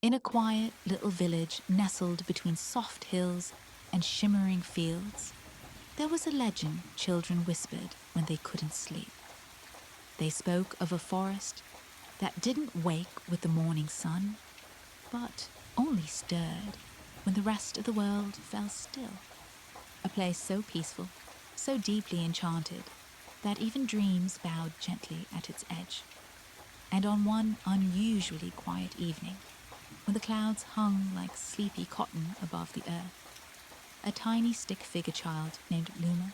In a quiet little village nestled between soft hills and shimmering fields, there was a legend children whispered when they couldn't sleep. They spoke of a forest that didn't wake with the morning sun, but only stirred when the rest of the world fell still. A place so peaceful, so deeply enchanted, that even dreams bowed gently at its edge. And on one unusually quiet evening, when the clouds hung like sleepy cotton above the earth, a tiny stick-figure child named Luma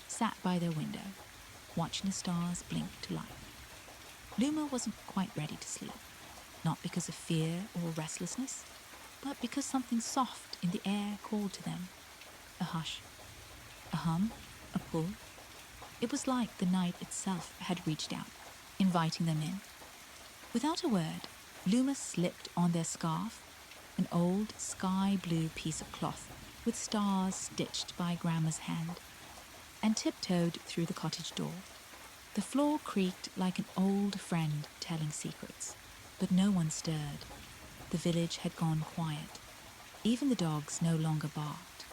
sat by their window, watching the stars blink to life. Luma wasn't quite ready to sleep, not because of fear or restlessness, but because something soft in the air called to them. A hush, a hum, a pull. It was like the night itself had reached out, inviting them in. Without a word, Luma slipped on their scarf, an old sky-blue piece of cloth with stars stitched by Grandma's hand, and tiptoed through the cottage door. The floor creaked like an old friend telling secrets, but no one stirred. The village had gone quiet. Even the dogs no longer barked.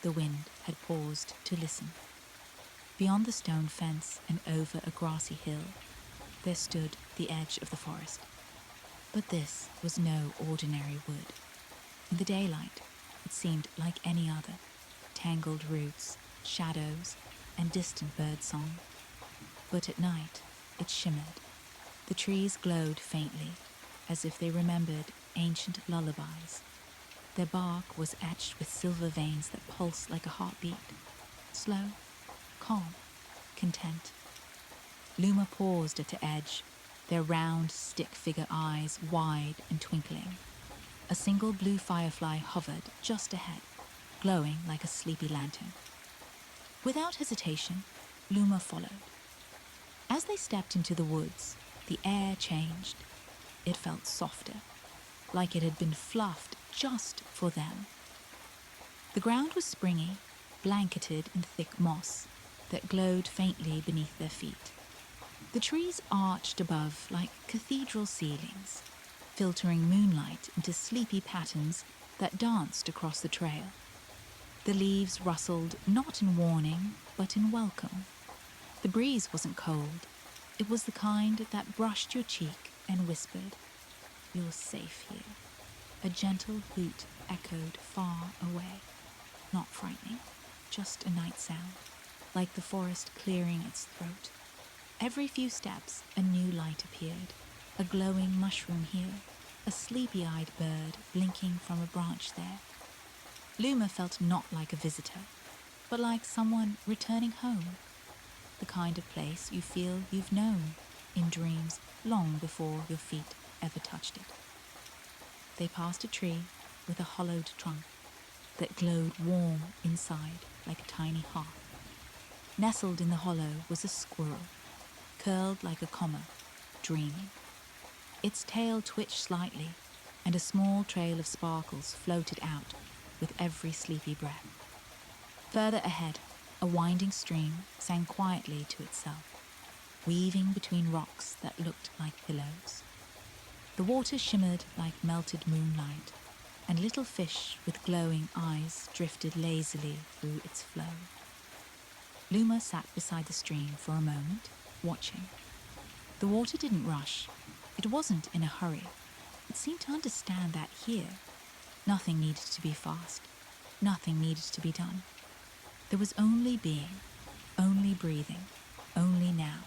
The wind had paused to listen. Beyond the stone fence and over a grassy hill, there stood the edge of the forest. But this was no ordinary wood. In the daylight, it seemed like any other, tangled roots, shadows, and distant bird song. But at night, it shimmered. The trees glowed faintly, as if they remembered ancient lullabies. Their bark was etched with silver veins that pulsed like a heartbeat, slow, calm, content. Luma paused at the edge, their round stick-figure eyes wide and twinkling. A single blue firefly hovered just ahead, glowing like a sleepy lantern. Without hesitation, Luma followed. As they stepped into the woods, the air changed. It felt softer, like it had been fluffed just for them. The ground was springy, blanketed in thick moss that glowed faintly beneath their feet. The trees arched above like cathedral ceilings, filtering moonlight into sleepy patterns that danced across the trail. The leaves rustled not in warning, but in welcome. The breeze wasn't cold. It was the kind that brushed your cheek and whispered, "You're safe here." A gentle hoot echoed far away, not frightening, just a night sound, like the forest clearing its throat. Every few steps, a new light appeared, a glowing mushroom here, a sleepy-eyed bird blinking from a branch there. Luma felt not like a visitor, but like someone returning home, the kind of place you feel you've known in dreams long before your feet ever touched it. They passed a tree with a hollowed trunk that glowed warm inside like a tiny hearth. Nestled in the hollow was a squirrel, curled like a comma, dreaming. Its tail twitched slightly, and a small trail of sparkles floated out with every sleepy breath. Further ahead, a winding stream sang quietly to itself, weaving between rocks that looked like pillows. The water shimmered like melted moonlight, and little fish with glowing eyes drifted lazily through its flow. Luma sat beside the stream for a moment, watching. The water didn't rush. It wasn't in a hurry. It seemed to understand that here, nothing needed to be fast. Nothing needed to be done. There was only being, only breathing, only now.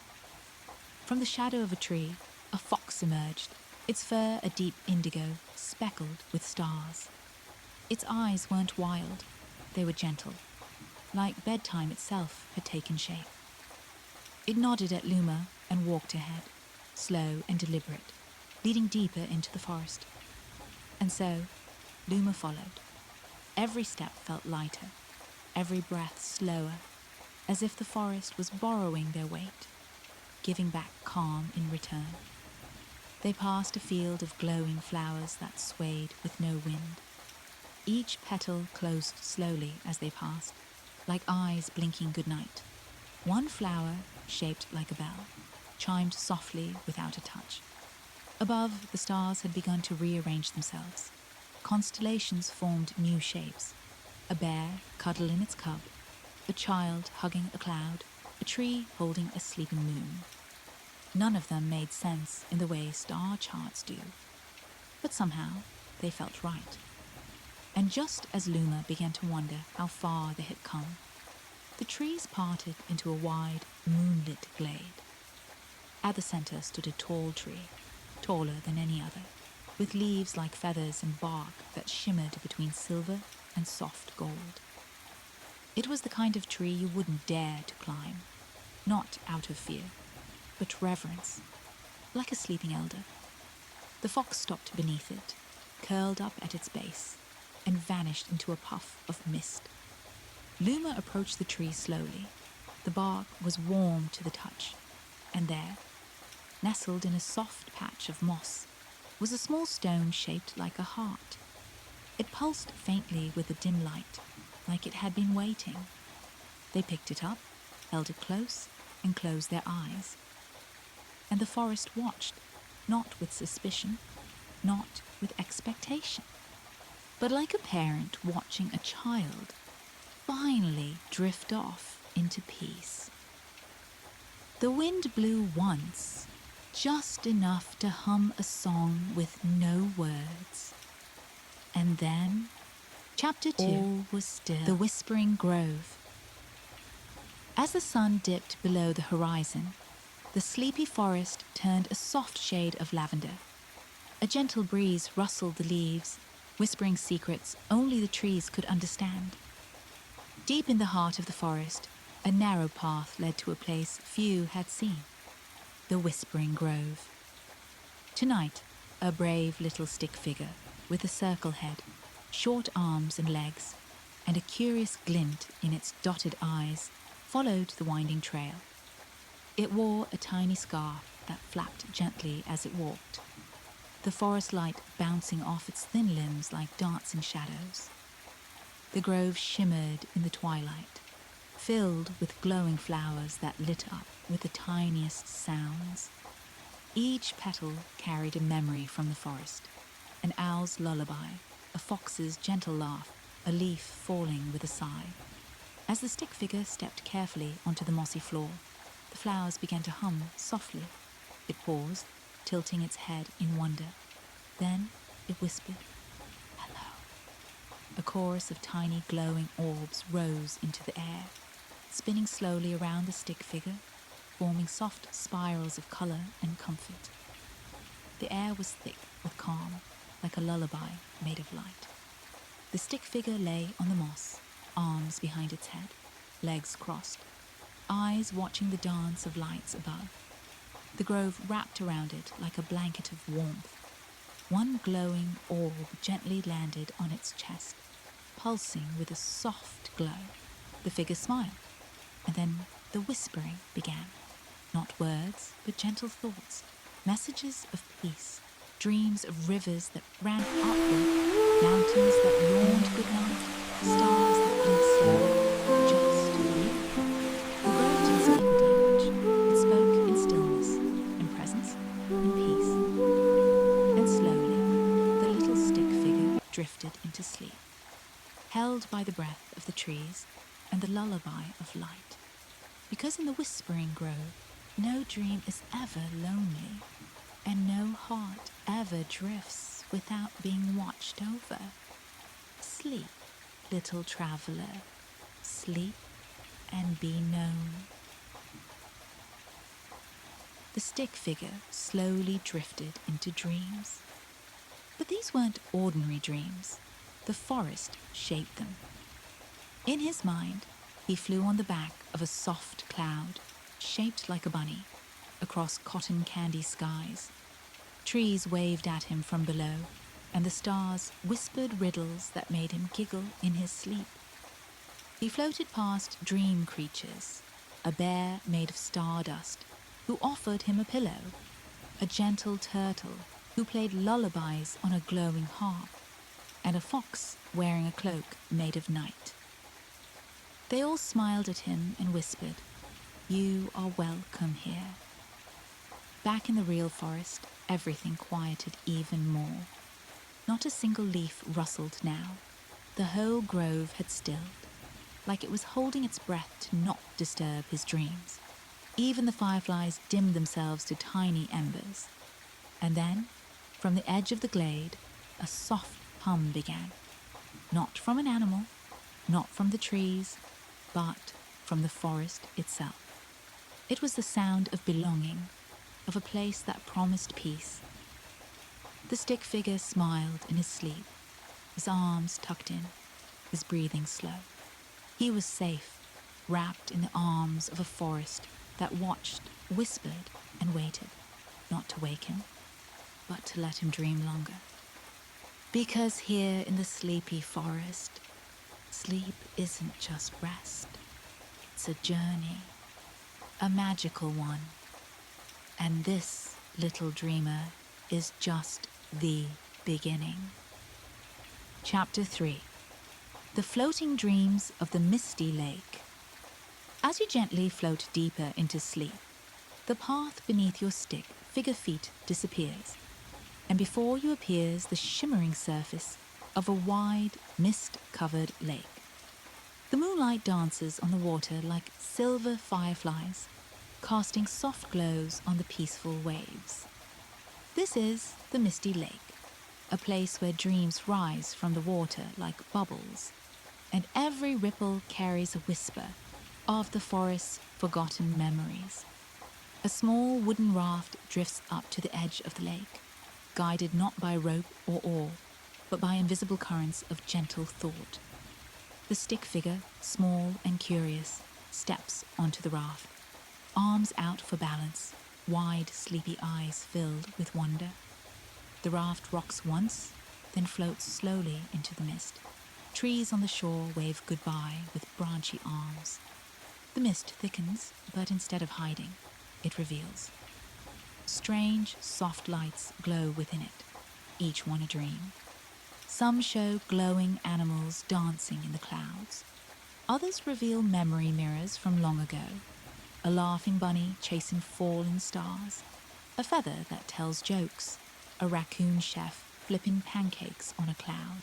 From the shadow of a tree, a fox emerged, its fur a deep indigo, speckled with stars. Its eyes weren't wild, they were gentle, like bedtime itself had taken shape. It nodded at Luma and walked ahead, slow and deliberate, leading deeper into the forest. And so, Luma followed. Every step felt lighter, every breath slower, as if the forest was borrowing their weight, giving back calm in return. They passed a field of glowing flowers that swayed with no wind. Each petal closed slowly as they passed, like eyes blinking goodnight. One flower, shaped like a bell, chimed softly without a touch. Above, the stars had begun to rearrange themselves. Constellations formed new shapes. A bear cuddled in its cub, a child hugging a cloud, a tree holding a sleeping moon. None of them made sense in the way star charts do, but somehow they felt right. And just as Luma began to wonder how far they had come, the trees parted into a wide, moonlit glade. At the center stood a tall tree, taller than any other, with leaves like feathers and bark that shimmered between silver and soft gold. It was the kind of tree you wouldn't dare to climb, not out of fear, but reverence, like a sleeping elder. The fox stopped beneath it, curled up at its base, and vanished into a puff of mist. Luma approached the tree slowly. The bark was warm to the touch, and there, nestled in a soft patch of moss, was a small stone shaped like a heart. It pulsed faintly with the dim light, like it had been waiting. They picked it up, held it close, and closed their eyes. And the forest watched, not with suspicion, not with expectation, but like a parent watching a child finally drift off into peace. The wind blew once, just enough to hum a song with no words. And then, Chapter 2, all was still. The Whispering Grove. As the sun dipped below the horizon, the sleepy forest turned a soft shade of lavender. A gentle breeze rustled the leaves, whispering secrets only the trees could understand. Deep in the heart of the forest, a narrow path led to a place few had seen, the Whispering Grove. Tonight, a brave little stick figure with a circle head, short arms and legs, and a curious glint in its dotted eyes, followed the winding trail. It wore a tiny scarf that flapped gently as it walked, the forest light bouncing off its thin limbs like dancing shadows. The grove shimmered in the twilight, filled with glowing flowers that lit up with the tiniest sounds. Each petal carried a memory from the forest, an owl's lullaby, a fox's gentle laugh, a leaf falling with a sigh. As the stick figure stepped carefully onto the mossy floor, the flowers began to hum softly. It paused, tilting its head in wonder. Then it whispered, "Hello." A chorus of tiny glowing orbs rose into the air, spinning slowly around the stick figure, forming soft spirals of color and comfort. The air was thick with calm, like a lullaby made of light. The stick figure lay on the moss, arms behind its head, legs crossed, eyes watching the dance of lights above. The grove wrapped around it like a blanket of warmth. One glowing orb gently landed on its chest, pulsing with a soft glow. The figure smiled, and then the whispering began. Not words, but gentle thoughts, messages of peace, dreams of rivers that ran upward, mountains that yawned goodnight, stars that blinked slowly, just you. The grove didn't speak with language. It spoke in stillness, in presence, in peace. And slowly, the little stick figure drifted into sleep, held by the breath of the trees and the lullaby of light. Because in the Whispering Grove, no dream is ever lonely, and no heart ever drifts without being watched over. Sleep, little traveler, sleep and be known. The stick figure slowly drifted into dreams. But these weren't ordinary dreams. The forest shaped them. In his mind, he flew on the back of a soft cloud, shaped like a bunny, across cotton candy skies. Trees waved at him from below, and the stars whispered riddles that made him giggle in his sleep. He floated past dream creatures, a bear made of stardust, who offered him a pillow, a gentle turtle who played lullabies on a glowing harp, and a fox wearing a cloak made of night. They all smiled at him and whispered, "You are welcome here." Back in the real forest, everything quieted even more. Not a single leaf rustled now. The whole grove had stilled, like it was holding its breath to not disturb his dreams. Even the fireflies dimmed themselves to tiny embers. And then, from the edge of the glade, a soft hum began. Not from an animal, not from the trees, but from the forest itself. It was the sound of belonging, of a place that promised peace. The stick figure smiled in his sleep, his arms tucked in, his breathing slow. He was safe, wrapped in the arms of a forest that watched, whispered, and waited, not to wake him, but to let him dream longer. Because here in the sleepy forest, sleep isn't just rest. It's a journey, a magical one. And this, little dreamer, is just the beginning. Chapter 3. The Floating Dreams of the Misty Lake. As you gently float deeper into sleep, the path beneath your stick figure feet disappears, and before you appears the shimmering surface of a wide, mist-covered lake. The moonlight dances on the water like silver fireflies, casting soft glows on the peaceful waves. This is the Misty Lake, a place where dreams rise from the water like bubbles, and every ripple carries a whisper of the forest's forgotten memories. A small wooden raft drifts up to the edge of the lake, guided not by rope or oar, but by invisible currents of gentle thought. The stick figure, small and curious, steps onto the raft, arms out for balance, wide, sleepy eyes filled with wonder. The raft rocks once, then floats slowly into the mist. Trees on the shore wave goodbye with branchy arms. The mist thickens, but instead of hiding, it reveals. Strange, soft lights glow within it, each one a dream. Some show glowing animals dancing in the clouds. Others reveal memory mirrors from long ago. A laughing bunny chasing falling stars, a feather that tells jokes, a raccoon chef flipping pancakes on a cloud.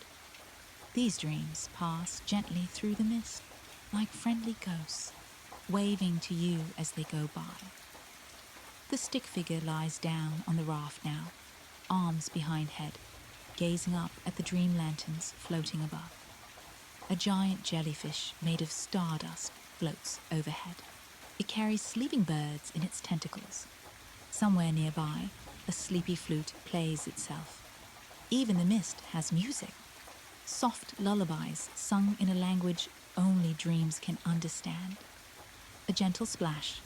These dreams pass gently through the mist, like friendly ghosts, waving to you as they go by. The stick figure lies down on the raft now, arms behind head, gazing up at the dream lanterns floating above. A giant jellyfish made of stardust floats overhead. It carries sleeping birds in its tentacles. Somewhere nearby, a sleepy flute plays itself. Even the mist has music. Soft lullabies sung in a language only dreams can understand. A gentle splash.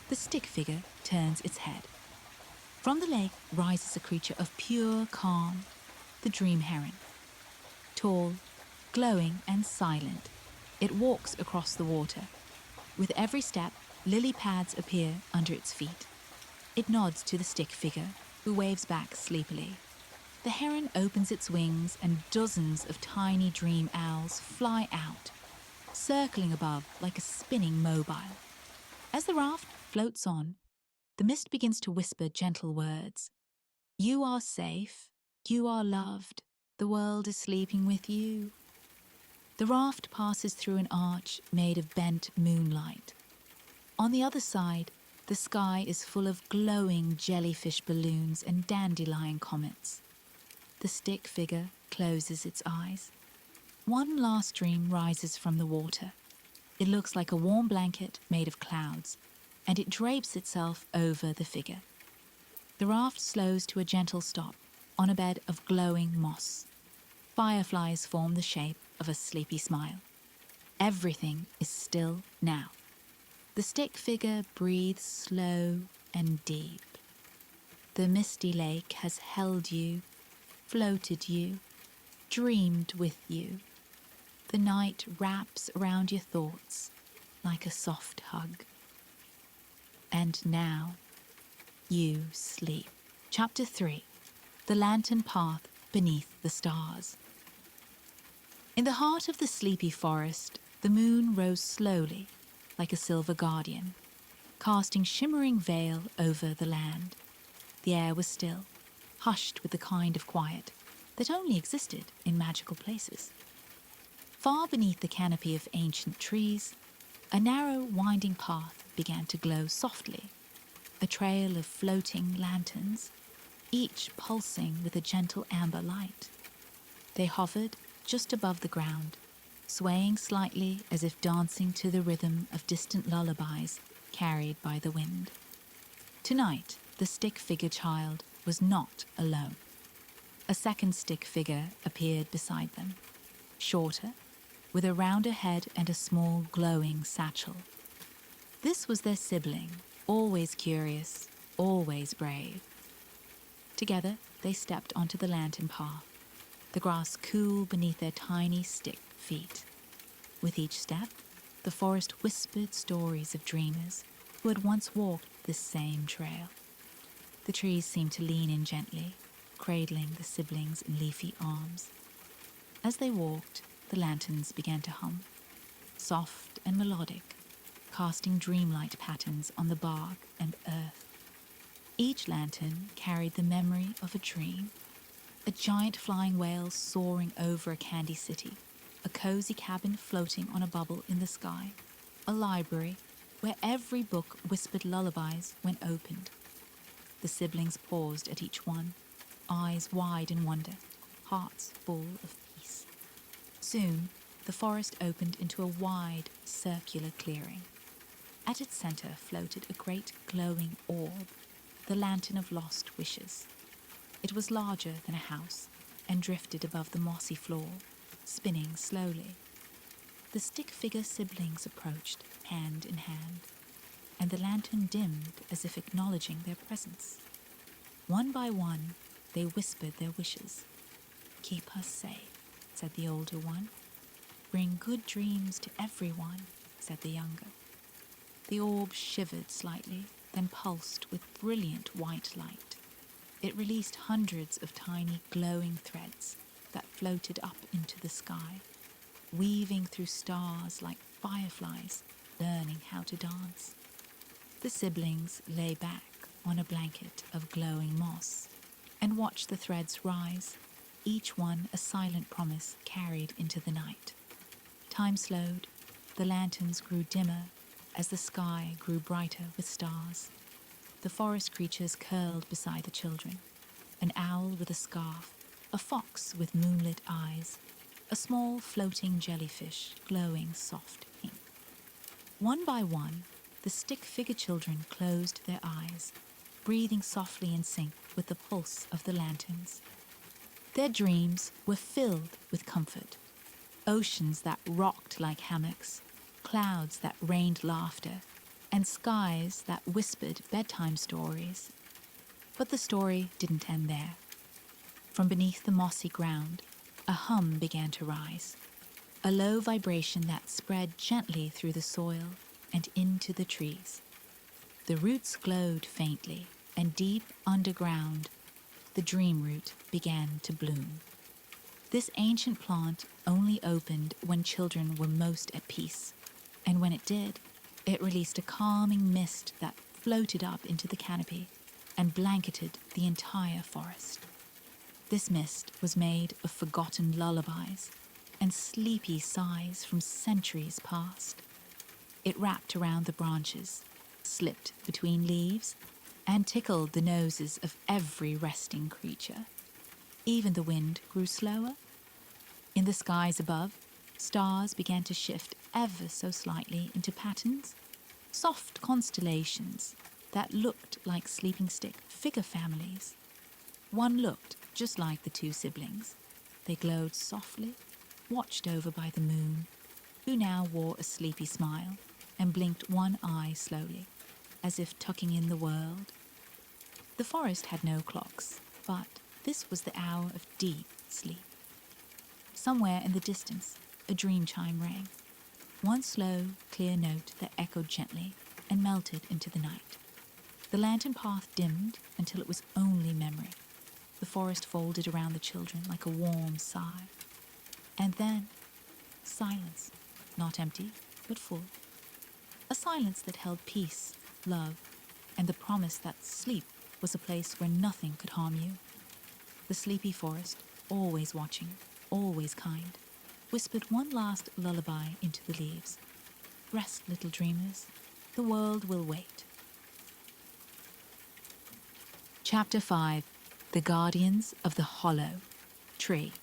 The stick figure turns its head. From the lake rises a creature of pure calm, the dream heron. Tall, glowing and silent, it walks across the water. With every step, lily pads appear under its feet. It nods to the stick figure, who waves back sleepily. The heron opens its wings and dozens of tiny dream owls fly out, circling above like a spinning mobile. As the raft floats on, the mist begins to whisper gentle words. You are safe. You are loved. The world is sleeping with you. The raft passes through an arch made of bent moonlight. On the other side, the sky is full of glowing jellyfish balloons and dandelion comets. The stick figure closes its eyes. One last dream rises from the water. It looks like a warm blanket made of clouds, and it drapes itself over the figure. The raft slows to a gentle stop on a bed of glowing moss. Fireflies form the shape of a sleepy smile. Everything is still now. The stick figure breathes slow and deep. The misty lake has held you, floated you, dreamed with you. The night wraps around your thoughts like a soft hug. And now, you sleep. Chapter 3. The Lantern Path Beneath the Stars. In the heart of the sleepy forest, the moon rose slowly, like a silver guardian, casting shimmering veil over the land. The air was still, hushed with the kind of quiet that only existed in magical places. Far beneath the canopy of ancient trees, a narrow, winding path began to glow softly, a trail of floating lanterns, each pulsing with a gentle amber light. They hovered just above the ground, swaying slightly as if dancing to the rhythm of distant lullabies carried by the wind. Tonight, the stick-figure child was not alone. A second stick figure appeared beside them, shorter, with a rounder head and a small glowing satchel. This was their sibling, always curious, always brave. Together, they stepped onto the lantern path, the grass cool beneath their tiny stick feet. With each step, the forest whispered stories of dreamers who had once walked this same trail. The trees seemed to lean in gently, cradling the siblings in leafy arms. As they walked, the lanterns began to hum, soft and melodic, casting dreamlight patterns on the bark and earth. Each lantern carried the memory of a dream, a giant flying whale soaring over a candy city, a cozy cabin floating on a bubble in the sky, a library where every book whispered lullabies when opened. The siblings paused at each one, eyes wide in wonder, hearts full of peace. Soon, the forest opened into a wide, circular clearing. At its center floated a great glowing orb, the lantern of lost wishes. It was larger than a house and drifted above the mossy floor, spinning slowly. The stick-figure siblings approached, hand in hand, and the lantern dimmed as if acknowledging their presence. One by one, they whispered their wishes. "Keep us safe," said the older one. "Bring good dreams to everyone," said the younger. The orb shivered slightly, then pulsed with brilliant white light. It released hundreds of tiny glowing threads that floated up into the sky, weaving through stars like fireflies learning how to dance. The siblings lay back on a blanket of glowing moss and watched the threads rise, each one a silent promise carried into the night. Time slowed, the lanterns grew dimmer as the sky grew brighter with stars. The forest creatures curled beside the children, an owl with a scarf, a fox with moonlit eyes, a small floating jellyfish glowing soft pink. One by one, the stick-figure children closed their eyes, breathing softly in sync with the pulse of the lanterns. Their dreams were filled with comfort, oceans that rocked like hammocks, clouds that rained laughter, and skies that whispered bedtime stories. But the story didn't end there. From beneath the mossy ground, a hum began to rise, a low vibration that spread gently through the soil and into the trees. The roots glowed faintly, and deep underground, the dream root began to bloom. This ancient plant only opened when children were most at peace, and when it did, it released a calming mist that floated up into the canopy and blanketed the entire forest. This mist was made of forgotten lullabies and sleepy sighs from centuries past. It wrapped around the branches, slipped between leaves, and tickled the noses of every resting creature. Even the wind grew slower. In the skies above, stars began to shift ever so slightly into patterns, soft constellations that looked like sleeping stick figure families. One looked just like the two siblings. They glowed softly, watched over by the moon, who now wore a sleepy smile and blinked one eye slowly, as if tucking in the world. The forest had no clocks, but this was the hour of deep sleep. Somewhere in the distance, a dream chime rang, one slow, clear note that echoed gently and melted into the night. The lantern path dimmed until it was only memory. The forest folded around the children like a warm sigh. And then, silence, not empty, but full. A silence that held peace, love, and the promise that sleep was a place where nothing could harm you. The sleepy forest, always watching, always kind, whispered one last lullaby into the leaves. Rest, little dreamers, the world will wait. Chapter 5. The Guardians of the Hollow Tree.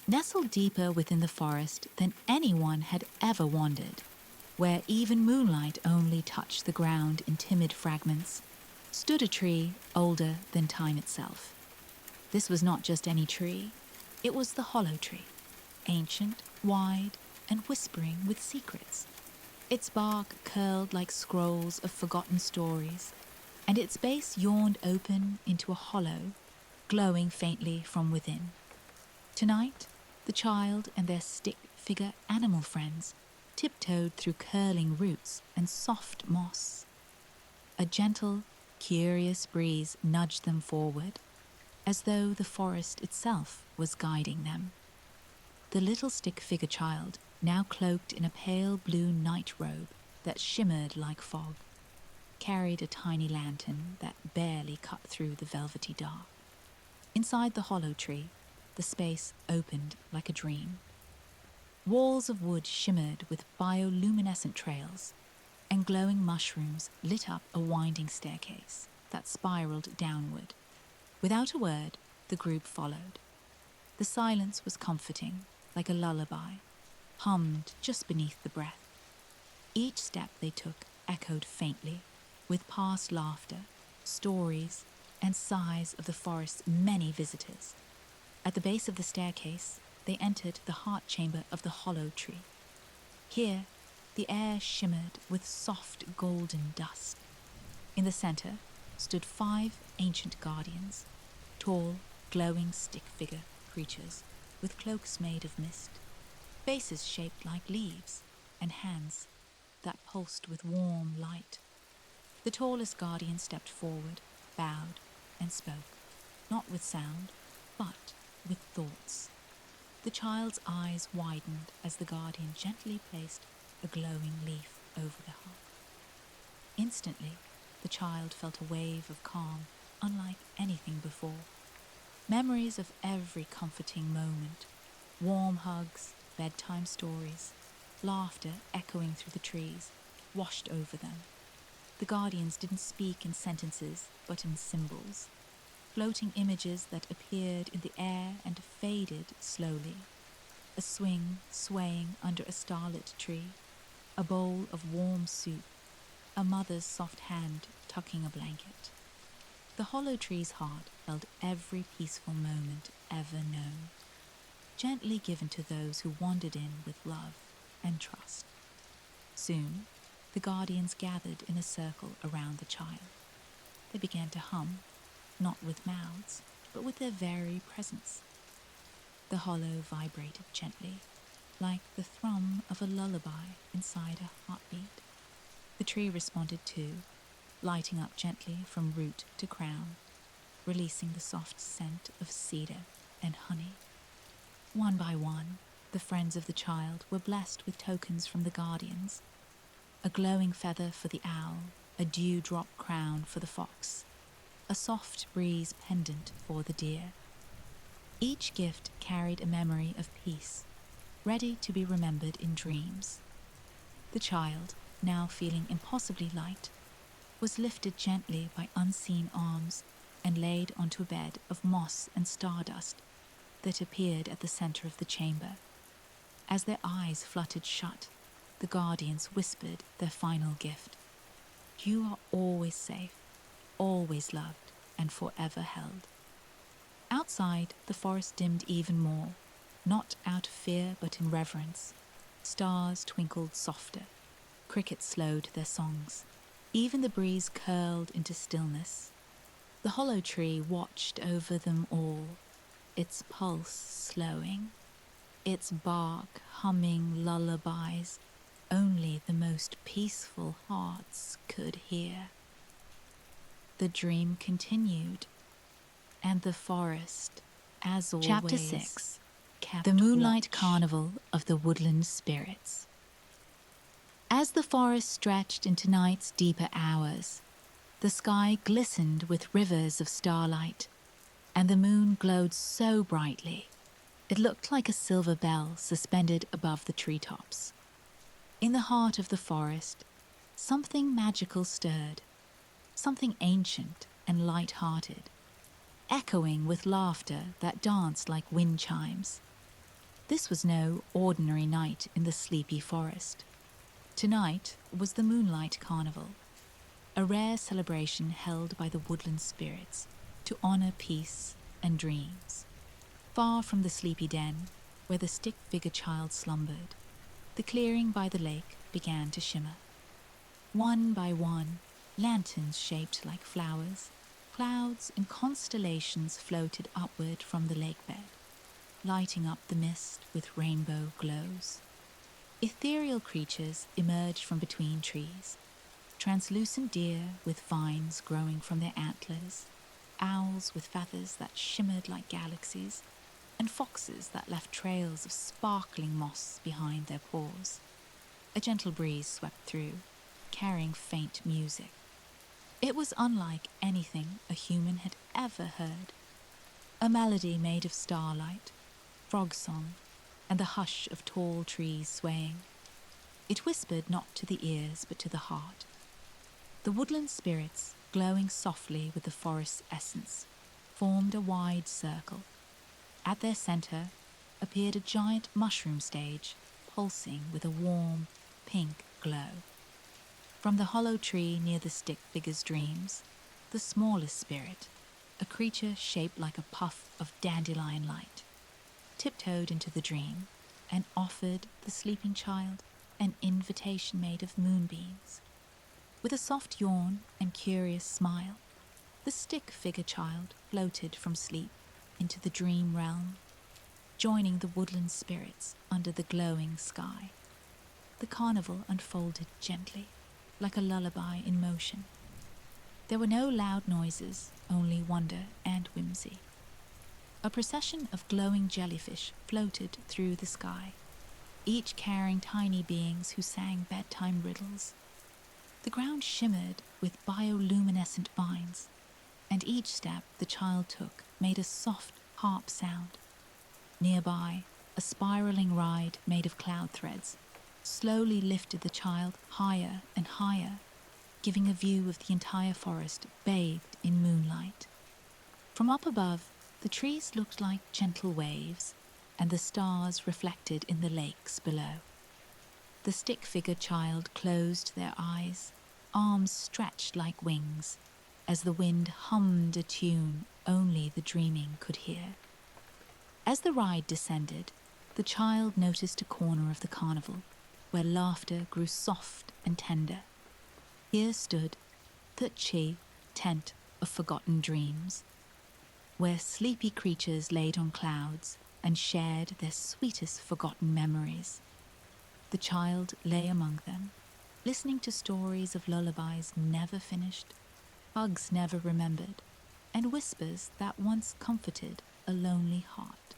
Nestled deeper within the forest than anyone had ever wandered, where even moonlight only touched the ground in timid fragments, stood a tree older than time itself. This was not just any tree, it was the hollow tree, ancient, wide, and whispering with secrets. Its bark curled like scrolls of forgotten stories, and its base yawned open into a hollow, glowing faintly from within. Tonight, the child and their stick-figure animal friends tiptoed through curling roots and soft moss. A gentle, curious breeze nudged them forward, as though the forest itself was guiding them. The little stick-figure child, now cloaked in a pale blue night robe that shimmered like fog, carried a tiny lantern that barely cut through the velvety dark. Inside the hollow tree, the space opened like a dream. Walls of wood shimmered with bioluminescent trails, and glowing mushrooms lit up a winding staircase that spiraled downward. Without a word, the group followed. The silence was comforting, like a lullaby, hummed just beneath the breath. Each step they took echoed faintly, with past laughter, stories, and sighs of the forest's many visitors. At the base of the staircase, they entered the heart chamber of the hollow tree. Here, the air shimmered with soft golden dust. In the center stood 5 ancient guardians, tall, glowing stick-figure creatures with cloaks made of mist, faces shaped like leaves, and hands that pulsed with warm light. The tallest guardian stepped forward, bowed, and spoke, not with sound, but with thoughts. The child's eyes widened as the guardian gently placed a glowing leaf over the heart. Instantly, the child felt a wave of calm unlike anything before. Memories of every comforting moment, warm hugs, bedtime stories, laughter echoing through the trees, washed over them. The guardians didn't speak in sentences, but in symbols, floating images that appeared in the air and faded slowly. A swing swaying under a starlit tree, a bowl of warm soup, a mother's soft hand tucking a blanket. The hollow tree's heart held every peaceful moment ever known, gently given to those who wandered in with love and trust. Soon, the guardians gathered in a circle around the child. They began to hum, not with mouths, but with their very presence. The hollow vibrated gently, like the thrum of a lullaby inside a heartbeat. The tree responded too, lighting up gently from root to crown, releasing the soft scent of cedar and honey. One by one, the friends of the child were blessed with tokens from the guardians: a glowing feather for the owl, a dewdrop crown for the fox, a soft breeze pendant for the deer. Each gift carried a memory of peace, ready to be remembered in dreams. The child, now feeling impossibly light, was lifted gently by unseen arms and laid onto a bed of moss and stardust that appeared at the center of the chamber. As their eyes fluttered shut, the guardians whispered their final gift: "You are always safe, always loved, and forever held." Outside, the forest dimmed even more, not out of fear but in reverence. Stars twinkled softer, crickets slowed their songs. Even the breeze curled into stillness. The hollow tree watched over them all, its pulse slowing, its bark humming lullabies only the most peaceful hearts could hear. The dream continued, and the forest, as always, Chapter 6. The Moonlight Carnival of the Woodland Spirits. As the forest stretched into night's deeper hours, the sky glistened with rivers of starlight, and the moon glowed so brightly it looked like a silver bell suspended above the treetops. In the heart of the forest, something magical stirred, something ancient and light-hearted, echoing with laughter that danced like wind chimes. This was no ordinary night in the sleepy forest. Tonight was the Moonlight Carnival, a rare celebration held by the woodland spirits to honor peace and dreams. Far from the sleepy den, where the stick-figure child slumbered, the clearing by the lake began to shimmer. One by one, lanterns shaped like flowers, clouds and constellations floated upward from the lakebed, lighting up the mist with rainbow glows. Ethereal creatures emerged from between trees, translucent deer with vines growing from their antlers, owls with feathers that shimmered like galaxies, and foxes that left trails of sparkling moss behind their paws. A gentle breeze swept through, carrying faint music. It was unlike anything a human had ever heard. A melody made of starlight, frog song, and the hush of tall trees swaying. It whispered not to the ears but to the heart. The woodland spirits, glowing softly with the forest's essence, formed a wide circle. At their center appeared a giant mushroom stage, pulsing with a warm, pink glow. From the hollow tree near the stick figure's dreams, the smallest spirit, a creature shaped like a puff of dandelion light, tiptoed into the dream and offered the sleeping child an invitation made of moonbeams. With a soft yawn and curious smile, the stick figure child floated from sleep into the dream realm, joining the woodland spirits under the glowing sky. The carnival unfolded gently, like a lullaby in motion. There were no loud noises, only wonder and whimsy. A procession of glowing jellyfish floated through the sky, each carrying tiny beings who sang bedtime riddles. The ground shimmered with bioluminescent vines, and each step the child took made a soft harp sound. Nearby, a spiraling ride made of cloud threads slowly lifted the child higher and higher, giving a view of the entire forest bathed in moonlight. From up above, the trees looked like gentle waves, and the stars reflected in the lakes below. The stick-figured child closed their eyes, arms stretched like wings, as the wind hummed a tune only the dreaming could hear. As the ride descended, the child noticed a corner of the carnival where laughter grew soft and tender. Here stood the Chi tent of forgotten dreams, where sleepy creatures laid on clouds and shared their sweetest forgotten memories. The child lay among them, listening to stories of lullabies never finished, hugs never remembered, and whispers that once comforted a lonely heart.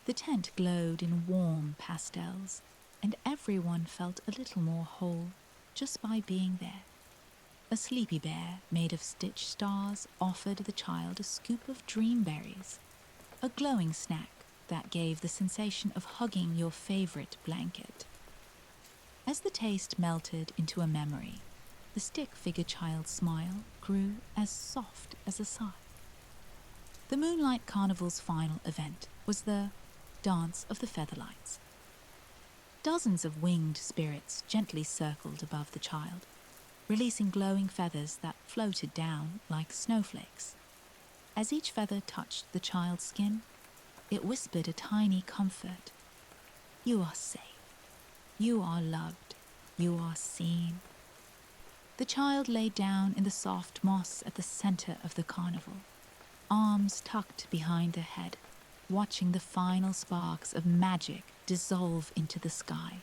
The tent glowed in warm pastels, and everyone felt a little more whole just by being there. A sleepy bear made of stitched stars offered the child a scoop of dream berries, a glowing snack that gave the sensation of hugging your favorite blanket. As the taste melted into a memory, the stick-figure child's smile grew as soft as a sigh. The Moonlight Carnival's final event was the Dance of the Featherlights. Dozens of winged spirits gently circled above the child, releasing glowing feathers that floated down like snowflakes. As each feather touched the child's skin, it whispered a tiny comfort. You are safe. You are loved. You are seen. The child lay down in the soft moss at the center of the carnival, arms tucked behind her head, watching the final sparks of magic dissolve into the sky.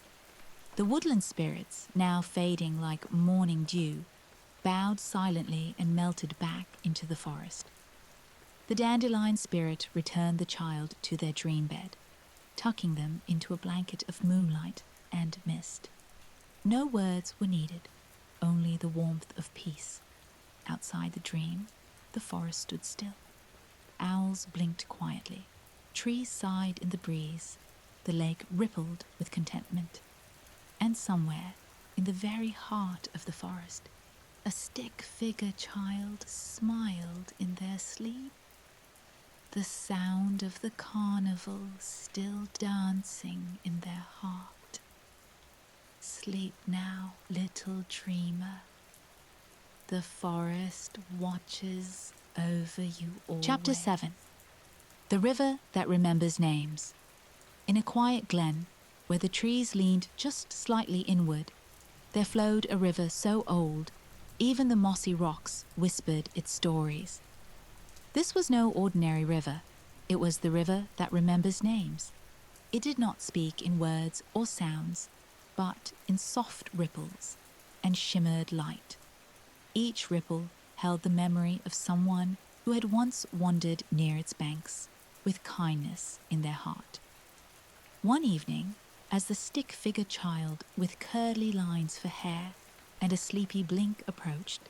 The woodland spirits, now fading like morning dew, bowed silently and melted back into the forest. The dandelion spirit returned the child to their dream bed, tucking them into a blanket of moonlight and mist. No words were needed, only the warmth of peace. Outside the dream, the forest stood still, owls blinked quietly. Trees sighed in the breeze. The lake rippled with contentment. And somewhere, in the very heart of the forest, a stick-figure child smiled in their sleep. The sound of the carnival still dancing in their heart. Sleep now, little dreamer. The forest watches over you always. Chapter 7. The River That Remembers Names. In a quiet glen, where the trees leaned just slightly inward, there flowed a river so old, even the mossy rocks whispered its stories. This was no ordinary river. It was the river that remembers names. It did not speak in words or sounds, but in soft ripples and shimmered light. Each ripple held the memory of someone who had once wandered near its banks, with kindness in their heart. One evening, as the stick-figure child with curly lines for hair and a sleepy blink approached,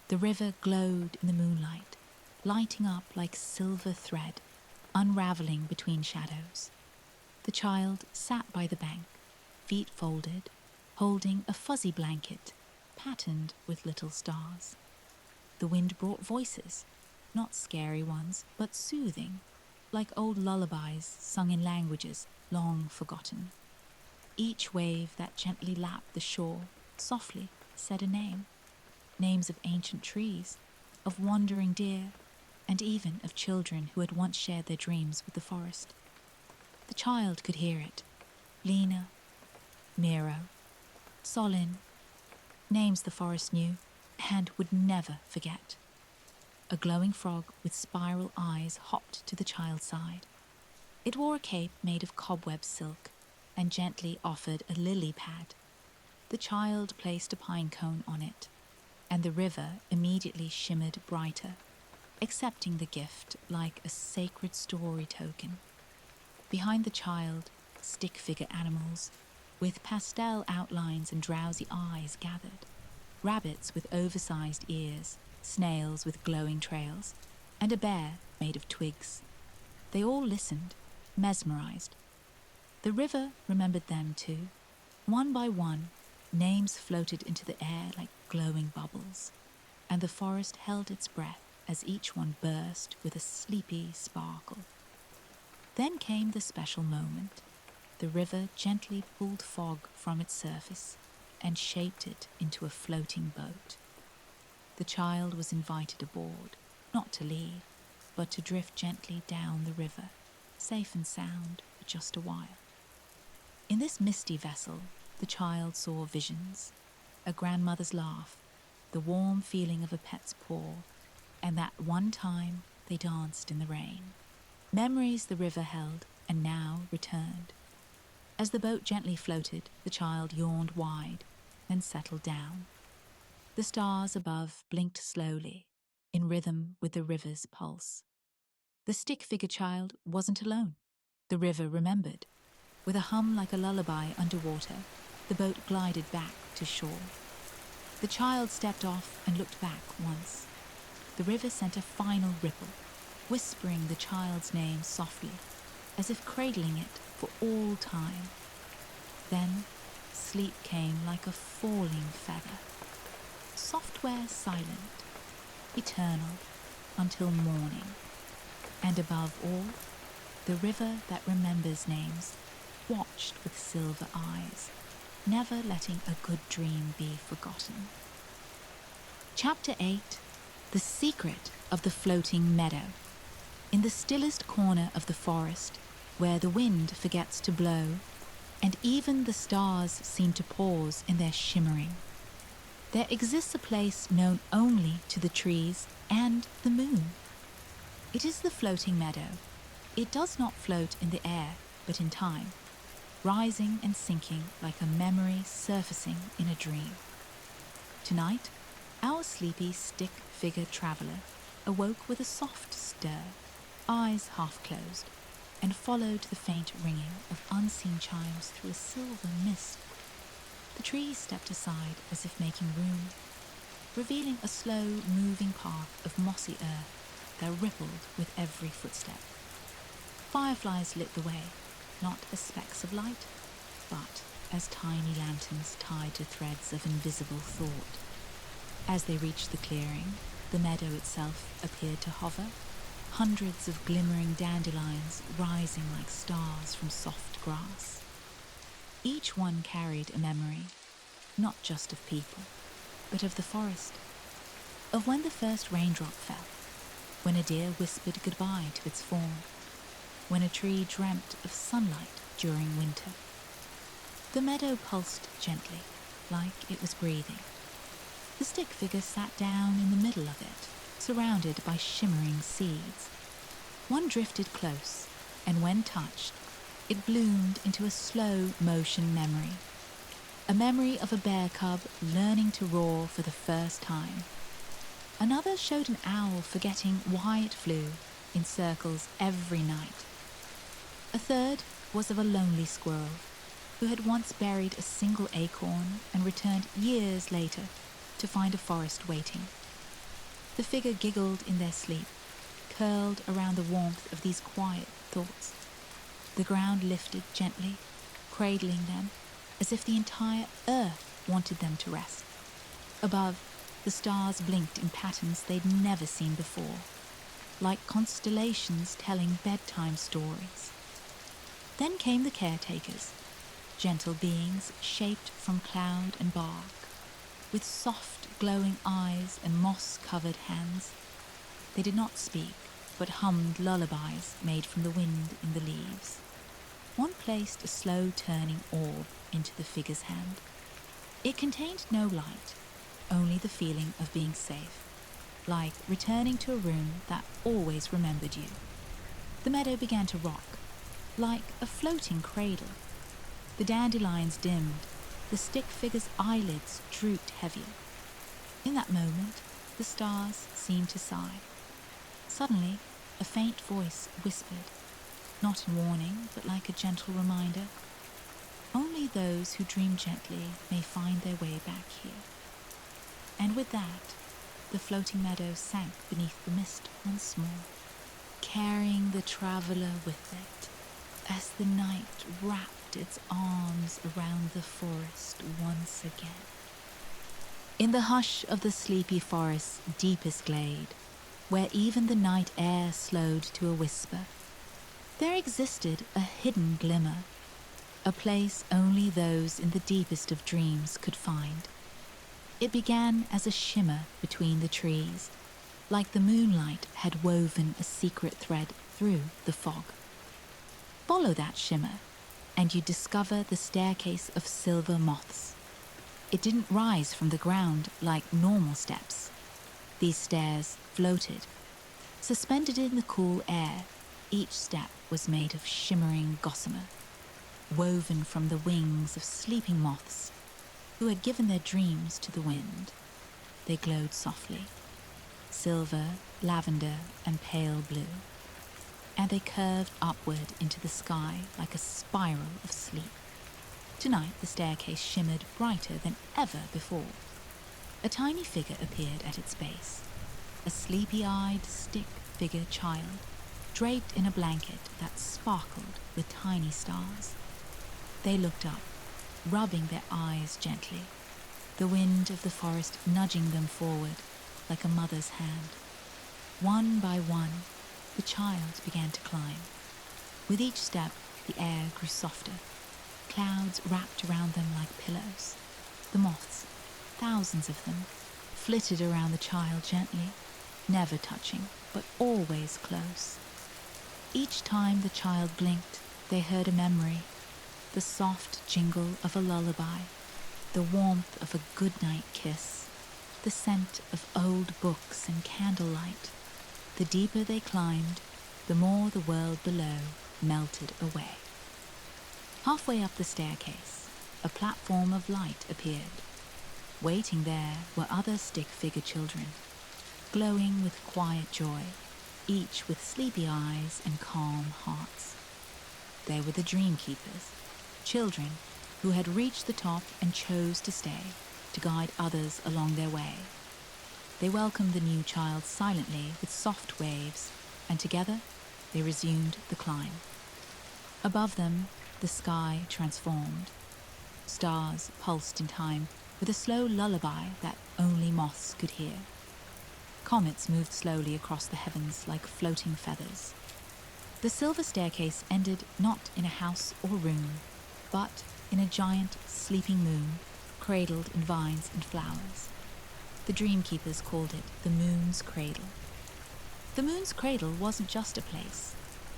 the river glowed in the moonlight, lighting up like silver thread, unraveling between shadows. The child sat by the bank, feet folded, holding a fuzzy blanket patterned with little stars. The wind brought voices, not scary ones, but soothing, like old lullabies sung in languages long forgotten. Each wave that gently lapped the shore softly said a name, names of ancient trees, of wandering deer, and even of children who had once shared their dreams with the forest. The child could hear it. Lena, Miro, Solin, names the forest knew and would never forget. A glowing frog with spiral eyes hopped to the child's side. It wore a cape made of cobweb silk and gently offered a lily pad. The child placed a pine cone on it, and the river immediately shimmered brighter, accepting the gift like a sacred story token. Behind the child, stick-figure animals, with pastel outlines and drowsy eyes gathered. Rabbits with oversized ears, snails with glowing trails, and a bear made of twigs. They all listened, mesmerized. The river remembered them too. One by one, names floated into the air like glowing bubbles, and the forest held its breath as each one burst with a sleepy sparkle. Then came the special moment. The river gently pulled fog from its surface and shaped it into a floating boat. The child was invited aboard, not to leave, but to drift gently down the river, safe and sound for just a while. In this misty vessel, the child saw visions, a grandmother's laugh, the warm feeling of a pet's paw, and that one time they danced in the rain. Memories the river held and now returned. As the boat gently floated, the child yawned wide, then settled down. The stars above blinked slowly, in rhythm with the river's pulse. The stick-figure child wasn't alone. The river remembered. With a hum like a lullaby underwater, the boat glided back to shore. The child stepped off and looked back once. The river sent a final ripple, whispering the child's name softly, as if cradling it for all time. Then sleep came like a falling feather, software silent, eternal, until morning. And above all, the river that remembers names watched with silver eyes, never letting a good dream be forgotten. Chapter 8. The Secret of the Floating Meadow. In the stillest corner of the forest, where the wind forgets to blow, and even the stars seem to pause in their shimmering, there exists a place known only to the trees and the moon. It is the floating meadow. It does not float in the air, but in time, rising and sinking like a memory surfacing in a dream. Tonight, our sleepy stick-figure traveler awoke with a soft stir, eyes half closed, and followed the faint ringing of unseen chimes through a silver mist. The trees stepped aside as if making room, revealing a slow, moving path of mossy earth that rippled with every footstep. Fireflies lit the way, not as specks of light, but as tiny lanterns tied to threads of invisible thought. As they reached the clearing, the meadow itself appeared to hover, hundreds of glimmering dandelions rising like stars from soft grass. Each one carried a memory, not just of people, but of the forest, of when the first raindrop fell, when a deer whispered goodbye to its fawn, when a tree dreamt of sunlight during winter. The meadow pulsed gently, like it was breathing. The stick figure sat down in the middle of it, surrounded by shimmering seeds. One drifted close, and when touched, it bloomed into a slow motion memory. A memory of a bear cub learning to roar for the first time. Another showed an owl forgetting why it flew in circles every night. A third was of a lonely squirrel who had once buried a single acorn and returned years later to find a forest waiting. The figure giggled in their sleep, curled around the warmth of these quiet thoughts. The ground lifted gently, cradling them, as if the entire earth wanted them to rest. Above, the stars blinked in patterns they'd never seen before, like constellations telling bedtime stories. Then came the caretakers, gentle beings shaped from cloud and bark, with soft, glowing eyes and moss-covered hands. They did not speak, but hummed lullabies made from the wind in the leaves. One placed a slow-turning orb into the figure's hand. It contained no light, only the feeling of being safe, like returning to a room that always remembered you. The meadow began to rock, like a floating cradle. The dandelions dimmed, the stick figure's eyelids drooped heavier. In that moment, the stars seemed to sigh. Suddenly, a faint voice whispered, not in warning, but like a gentle reminder. Only those who dream gently may find their way back here. And with that, the floating meadow sank beneath the mist once more, carrying the traveler with it, as the night wrapped its arms around the forest once again. In the hush of the sleepy forest's deepest glade, where even the night air slowed to a whisper, there existed a hidden glimmer, a place only those in the deepest of dreams could find. It began as a shimmer between the trees, like the moonlight had woven a secret thread through the fog. Follow that shimmer, and you discover the staircase of silver moths. It didn't rise from the ground like normal steps. These stairs floated. Suspended in the cool air, each step was made of shimmering gossamer, woven from the wings of sleeping moths who had given their dreams to the wind. They glowed softly, silver, lavender, and pale blue, and they curved upward into the sky like a spiral of sleep. Tonight the staircase shimmered brighter than ever before. A tiny figure appeared at its base, a sleepy-eyed stick-figure child, draped in a blanket that sparkled with tiny stars. They looked up, rubbing their eyes gently, the wind of the forest nudging them forward like a mother's hand. One by one, the child began to climb. With each step, the air grew softer. Clouds wrapped around them like pillows. The moths, thousands of them, flitted around the child gently, never touching, but always close. Each time the child blinked, they heard a memory, the soft jingle of a lullaby, the warmth of a goodnight kiss, the scent of old books and candlelight. The deeper they climbed, the more the world below melted away. Halfway up the staircase, a platform of light appeared. Waiting there were other stick-figure children, glowing with quiet joy, each with sleepy eyes and calm hearts. They were the dream keepers, children who had reached the top and chose to stay, to guide others along their way. They welcomed the new child silently with soft waves, and together they resumed the climb. Above them, the sky transformed. Stars pulsed in time with a slow lullaby that only moths could hear. Comets moved slowly across the heavens like floating feathers. The silver staircase ended not in a house or room, but in a giant sleeping moon, cradled in vines and flowers. The dream keepers called it the moon's cradle. The moon's cradle wasn't just a place,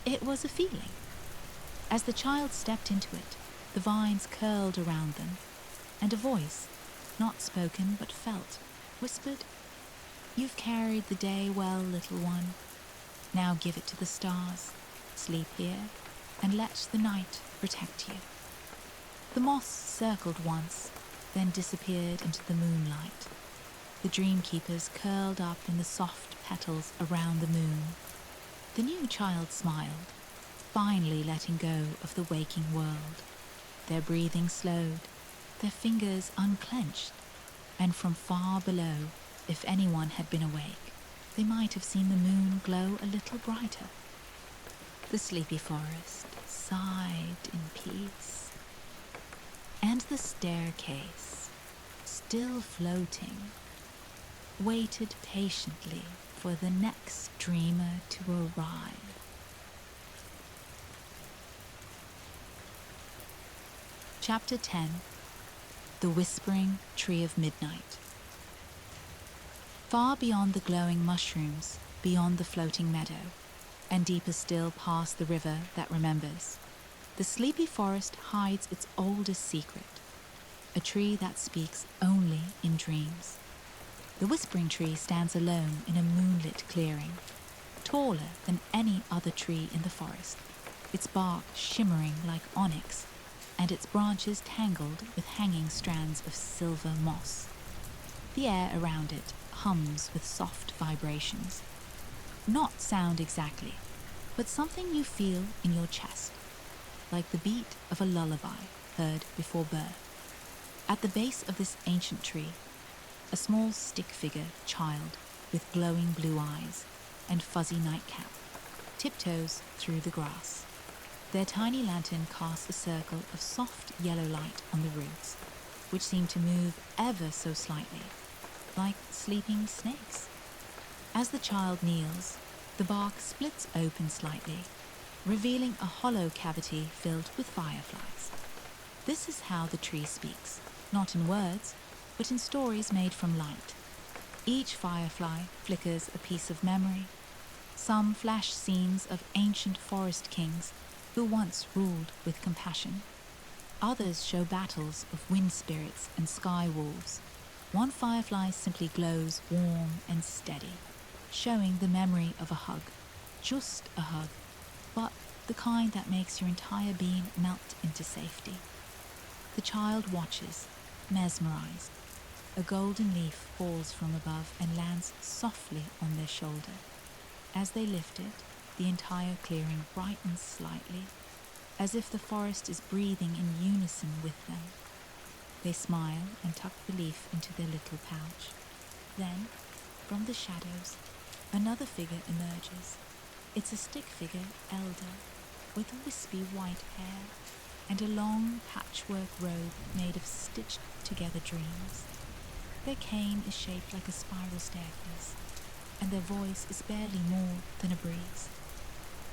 it was a feeling. As the child stepped into it, the vines curled around them, and a voice, not spoken but felt, whispered, "You've carried the day well, little one. Now give it to the stars. Sleep here, and let the night protect you." The moths circled once, then disappeared into the moonlight. The dream keepers curled up in the soft petals around the moon. The new child smiled, finally letting go of the waking world. Their breathing slowed, their fingers unclenched, and from far below, if anyone had been awake, they might have seen the moon glow a little brighter. The sleepy forest sighed in peace, and the staircase, still floating, waited patiently for the next dreamer to arrive. Chapter 10. The Whispering Tree of Midnight. Far beyond the glowing mushrooms, beyond the floating meadow, and deeper still past the river that remembers, the sleepy forest hides its oldest secret, a tree that speaks only in dreams. The whispering tree stands alone in a moonlit clearing, taller than any other tree in the forest, its bark shimmering like onyx, and its branches tangled with hanging strands of silver moss. The air around it hums with soft vibrations. Not sound exactly, but something you feel in your chest, like the beat of a lullaby heard before birth. At the base of this ancient tree, a small stick-figure child with glowing blue eyes and fuzzy nightcap tiptoes through the grass. Their tiny lantern casts a circle of soft yellow light on the roots, which seem to move ever so slightly, like sleeping snakes. As the child kneels, the bark splits open slightly, revealing a hollow cavity filled with fireflies. This is how the tree speaks, not in words, but in stories made from light. Each firefly flickers a piece of memory. Some flash scenes of ancient forest kings who once ruled with compassion. Others show battles of wind spirits and sky wolves. One firefly simply glows warm and steady, showing the memory of a hug. Just a hug, but the kind that makes your entire being melt into safety. The child watches, mesmerized. A golden leaf falls from above and lands softly on their shoulder. As they lift it, the entire clearing brightens slightly, as if the forest is breathing in unison with them. They smile and tuck the leaf into their little pouch. Then, from the shadows, another figure emerges. It's a stick-figure elder with wispy white hair and a long patchwork robe made of stitched-together dreams. Their cane is shaped like a spiral staircase, and their voice is barely more than a breeze.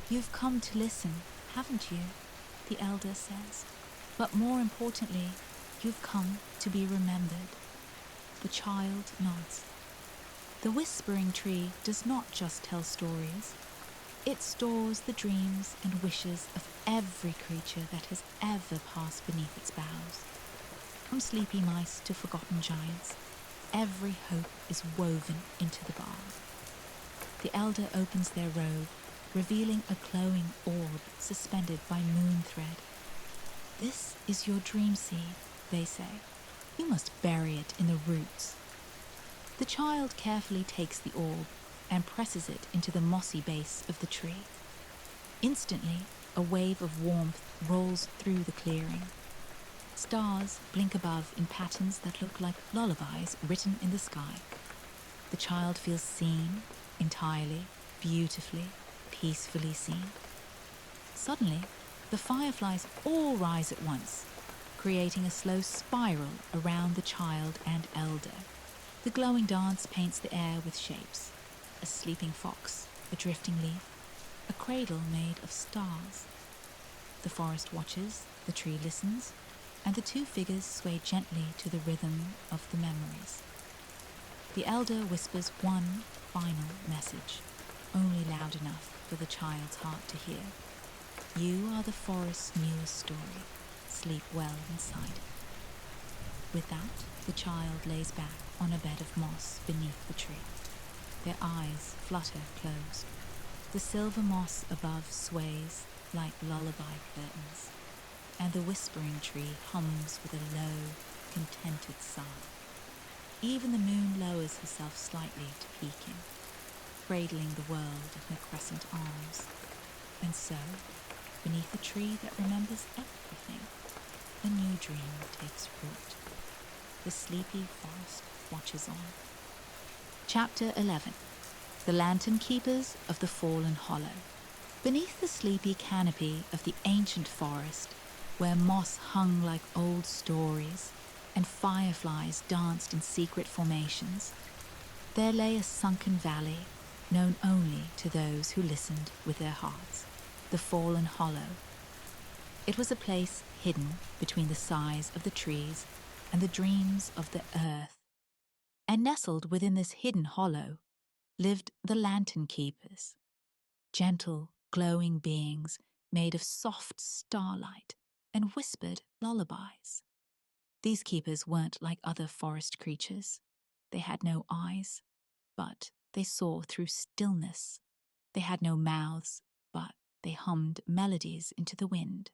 "You've come to listen, haven't you?" the elder says. "But more importantly, you've come to be remembered." The child nods. The whispering tree does not just tell stories. It stores the dreams and wishes of every creature that has ever passed beneath its boughs. From sleepy mice to forgotten giants, every hope is woven into the bark. The elder opens their robe, revealing a glowing orb suspended by moon thread. "This is your dream seed," they say. "You must bury it in the roots." The child carefully takes the orb and presses it into the mossy base of the tree. Instantly, a wave of warmth rolls through the clearing. Stars blink above in patterns that look like lullabies written in the sky. The child feels seen, entirely, beautifully, peacefully seen. Suddenly, the fireflies all rise at once, creating a slow spiral around the child and elder. The glowing dance paints the air with shapes: a sleeping fox, a drifting leaf, a cradle made of stars. The forest watches, the tree listens, and the two figures sway gently to the rhythm of the memories. The elder whispers one final message, only loud enough for the child's heart to hear. You are the forest's newest story. Sleep well inside. With that, the child lays back on a bed of moss beneath the tree. Their eyes flutter closed. The silver moss above sways like lullaby curtains, and the whispering tree hums with a low, contented sigh. Even the moon lowers herself slightly to peek in, cradling the world in her crescent arms. And so, beneath a tree that remembers everything, a new dream takes root. The sleepy forest watches on. Chapter 11. The Lantern Keepers of the Fallen Hollow. Beneath the sleepy canopy of the ancient forest, where moss hung like old stories and fireflies danced in secret formations, there lay a sunken valley known only to those who listened with their hearts, the Fallen Hollow. It was a place hidden between the sighs of the trees and the dreams of the earth. And nestled within this hidden hollow lived the Lantern Keepers, gentle, glowing beings made of soft starlight and whispered lullabies. These keepers weren't like other forest creatures. They had no eyes, but they saw through stillness. They had no mouths, but they hummed melodies into the wind.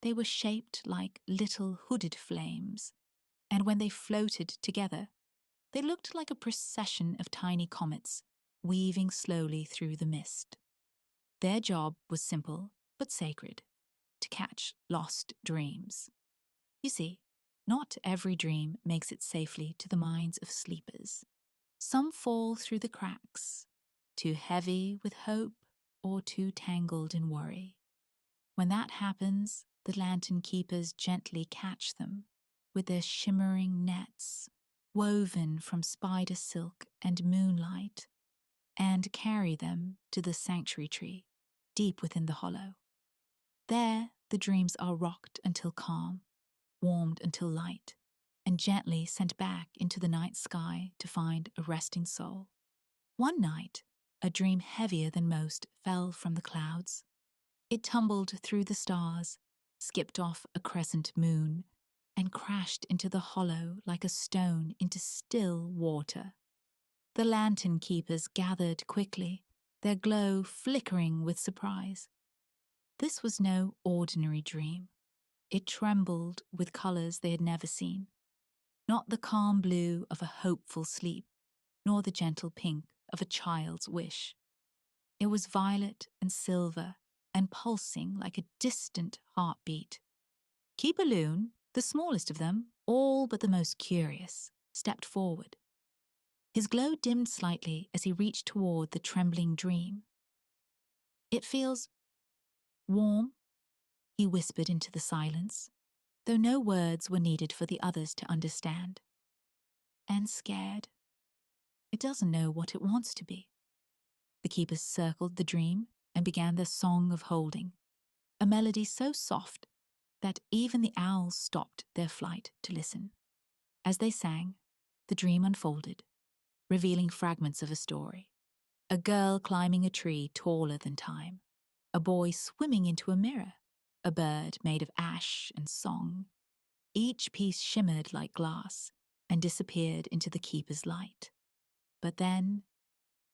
They were shaped like little hooded flames, and when they floated together, they looked like a procession of tiny comets weaving slowly through the mist. Their job was simple but sacred: to catch lost dreams. You see, not every dream makes it safely to the minds of sleepers. Some fall through the cracks, too heavy with hope or too tangled in worry. When that happens, the Lantern Keepers gently catch them with their shimmering nets, woven from spider silk and moonlight, and carry them to the sanctuary tree, deep within the hollow. There, the dreams are rocked until calm, warmed until light, and gently sent back into the night sky to find a resting soul. One night, a dream heavier than most fell from the clouds. It tumbled through the stars, skipped off a crescent moon, and crashed into the hollow like a stone into still water. The Lantern Keepers gathered quickly, their glow flickering with surprise. This was no ordinary dream. It trembled with colors they had never seen. Not the calm blue of a hopeful sleep, nor the gentle pink of a child's wish. It was violet and silver and pulsing like a distant heartbeat. Keeper Loon, the smallest of them, all but the most curious, stepped forward. His glow dimmed slightly as he reached toward the trembling dream. It feels warm, he whispered into the silence, though no words were needed for the others to understand. And scared. It doesn't know what it wants to be. The keepers circled the dream and began their song of holding, a melody so soft that even the owls stopped their flight to listen. As they sang, the dream unfolded, revealing fragments of a story. A girl climbing a tree taller than time, a boy swimming into a mirror, a bird made of ash and song. Each piece shimmered like glass and disappeared into the keeper's light. But then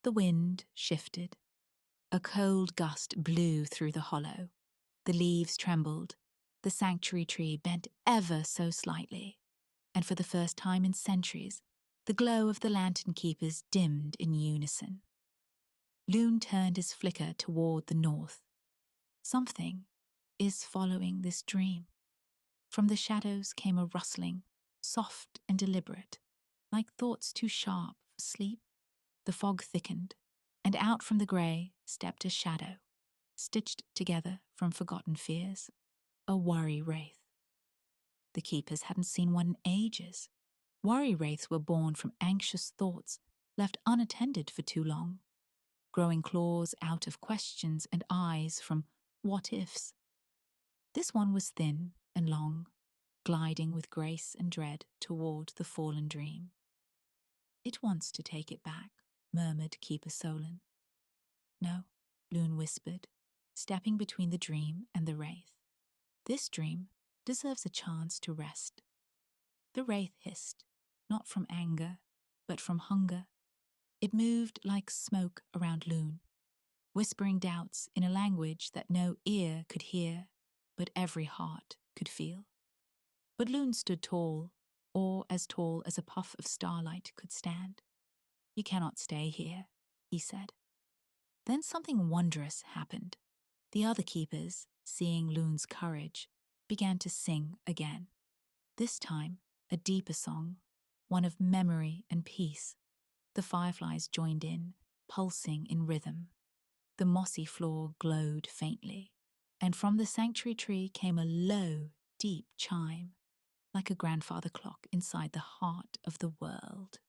the wind shifted. A cold gust blew through the hollow. The leaves trembled. The sanctuary tree bent ever so slightly. And for the first time in centuries, the glow of the Lantern Keepers dimmed in unison. Loon turned his flicker toward the north. Something is following this dream. From the shadows came a rustling, soft and deliberate, like thoughts too sharp for sleep. The fog thickened, and out from the grey stepped a shadow, stitched together from forgotten fears, a worry wraith. The keepers hadn't seen one in ages. Worry wraiths were born from anxious thoughts left unattended for too long, growing claws out of questions and eyes from what-ifs. This one was thin and long, gliding with grace and dread toward the fallen dream. "It wants to take it back," murmured Keeper Solon. "No," Loon whispered, stepping between the dream and the wraith. "This dream deserves a chance to rest." The wraith hissed, not from anger, but from hunger. It moved like smoke around Loon, whispering doubts in a language that no ear could hear, but every heart could feel. But Loon stood tall, or as tall as a puff of starlight could stand. "You cannot stay here," he said. Then something wondrous happened. The other keepers, seeing Loon's courage, began to sing again. This time, a deeper song, one of memory and peace. The fireflies joined in, pulsing in rhythm. The mossy floor glowed faintly, and from the sanctuary tree came a low, deep chime, like a grandfather clock inside the heart of the world.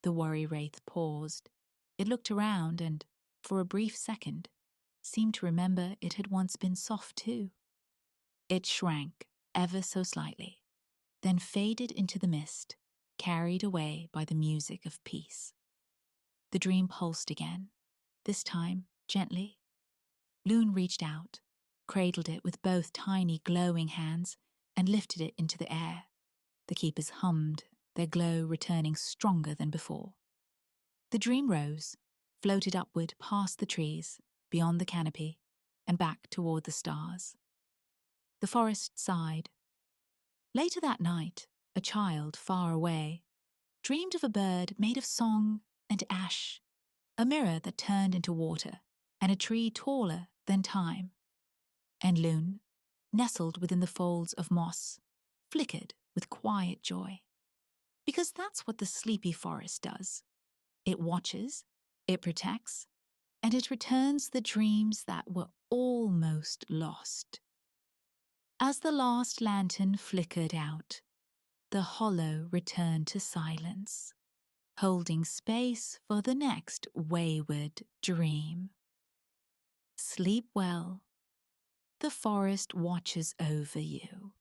The worry wraith paused. It looked around and, for a brief second, seemed to remember it had once been soft too. It shrank ever so slightly, then faded into the mist, carried away by the music of peace. The dream pulsed again, this time gently. Loon reached out, cradled it with both tiny glowing hands, and lifted it into the air. The keepers hummed, their glow returning stronger than before. The dream rose, floated upward past the trees, beyond the canopy, and back toward the stars. The forest sighed. Later that night, a child far away dreamed of a bird made of song and ash, a mirror that turned into water, and a tree taller than time. And Loon, nestled within the folds of moss, flickered with quiet joy. Because that's what the sleepy forest does. It watches, it protects, and it returns the dreams that were almost lost. As the last lantern flickered out, the hollow returned to silence, holding space for the next wayward dream. Sleep well. The forest watches over you.